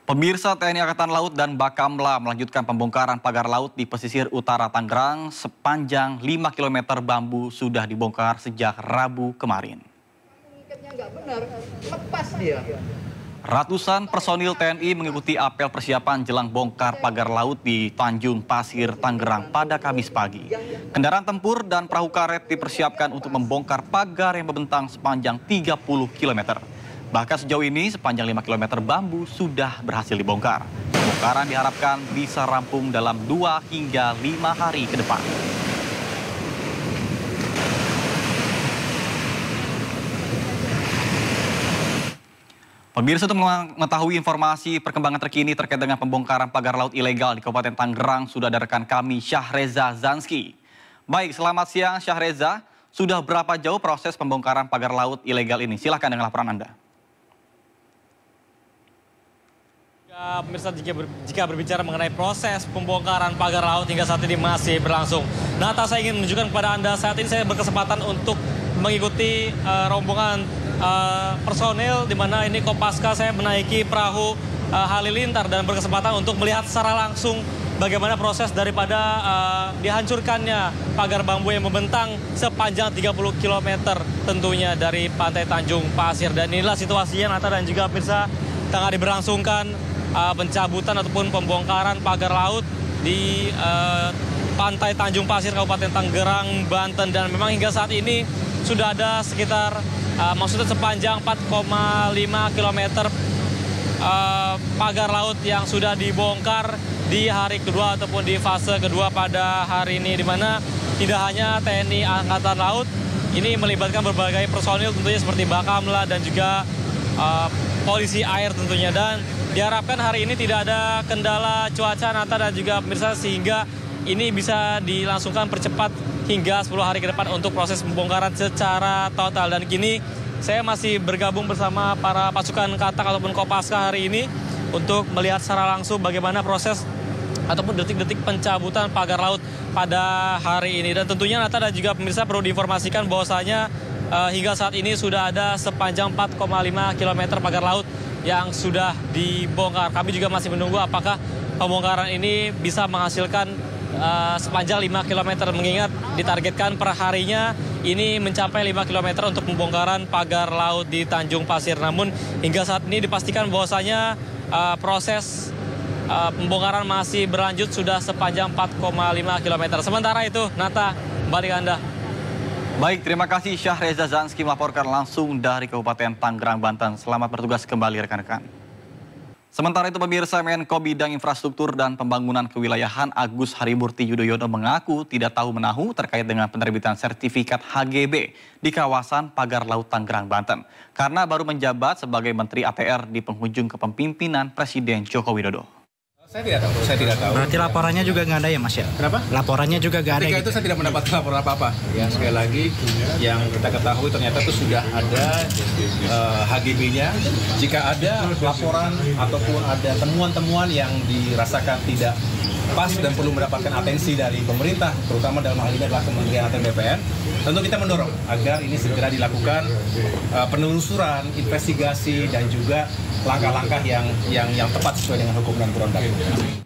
Pemirsa TNI Angkatan Laut dan Bakamla melanjutkan pembongkaran pagar laut di pesisir utara Tangerang sepanjang 5 km bambu sudah dibongkar sejak Rabu kemarin. Ratusan personil TNI mengikuti apel persiapan jelang bongkar pagar laut di Tanjung Pasir, Tangerang pada Kamis pagi. Kendaraan tempur dan perahu karet dipersiapkan untuk membongkar pagar yang membentang sepanjang 30 km. Bahkan sejauh ini sepanjang 5 km bambu sudah berhasil dibongkar. Pembongkaran diharapkan bisa rampung dalam 2 hingga 5 hari ke depan. Pemirsa, untuk mengetahui informasi perkembangan terkini terkait dengan pembongkaran pagar laut ilegal di Kabupaten Tangerang, sudah ada rekan kami Syahreza Zanski. Baik, selamat siang Syahreza. Sudah berapa jauh proses pembongkaran pagar laut ilegal ini? Silahkan dengan laporan Anda. Pemirsa, jika berbicara mengenai proses pembongkaran pagar laut hingga saat ini masih berlangsung. Nata, saya ingin menunjukkan kepada Anda, saat ini saya berkesempatan untuk mengikuti rombongan personil, di mana ini Kopaska, saya menaiki perahu halilintar dan berkesempatan untuk melihat secara langsung bagaimana proses daripada dihancurkannya pagar bambu yang membentang sepanjang 30 km tentunya dari pantai Tanjung Pasir. Dan inilah situasinya, Nata dan juga pemirsa, tengah diberlangsungkan pencabutan ataupun pembongkaran pagar laut di pantai Tanjung Pasir, Kabupaten Tangerang, Banten. Dan memang hingga saat ini sudah ada sekitar maksudnya sepanjang 4,5 km pagar laut yang sudah dibongkar di hari kedua ataupun di fase kedua pada hari ini, di mana tidak hanya TNI Angkatan Laut, ini melibatkan berbagai personil tentunya seperti Bakamla dan juga polisi air tentunya. Dan diharapkan hari ini tidak ada kendala cuaca, Nata dan juga pemirsa, sehingga ini bisa dilangsungkan percepat hingga 10 hari ke depan untuk proses pembongkaran secara total. Dan kini saya masih bergabung bersama para pasukan katak ataupun Kopaska hari ini untuk melihat secara langsung bagaimana proses ataupun detik-detik pencabutan pagar laut pada hari ini. Dan tentunya Nata dan juga pemirsa perlu diinformasikan bahwasanya hingga saat ini sudah ada sepanjang 4,5 km pagar laut yang sudah dibongkar. Kami juga masih menunggu apakah pembongkaran ini bisa menghasilkan sepanjang 5 km, mengingat ditargetkan per harinya ini mencapai 5 km untuk pembongkaran pagar laut di Tanjung Pasir. Namun hingga saat ini dipastikan bahwasanya proses pembongkaran masih berlanjut sudah sepanjang 4,5 km. Sementara itu, Nata, balik ke Anda. Baik, terima kasih Syahreza Zanski melaporkan langsung dari Kabupaten Tangerang, Banten. Selamat bertugas kembali rekan-rekan. Sementara itu pemirsa, Menko Bidang Infrastruktur dan Pembangunan Kewilayahan Agus Harimurti Yudhoyono mengaku tidak tahu menahu terkait dengan penerbitan sertifikat HGB di kawasan pagar laut Tangerang, Banten. Karena baru menjabat sebagai Menteri ATR di penghujung kepemimpinan Presiden Joko Widodo. Saya tidak tahu. Berarti laporannya juga nggak ada ya, Mas ya? Kenapa? Laporannya juga nggak ada. Ketika itu saya tidak mendapat laporan apa-apa. Ya, sekali lagi yang kita ketahui ternyata itu sudah ada HGB-nya. Jika ada laporan ataupun ada temuan-temuan yang dirasakan tidak pas dan perlu mendapatkan atensi dari pemerintah, terutama dalam hal ini adalah Kementerian ATR BPN, tentu kita mendorong agar ini segera dilakukan penelusuran, investigasi dan juga langkah-langkah yang tepat sesuai dengan hukum dan perundang-undangan.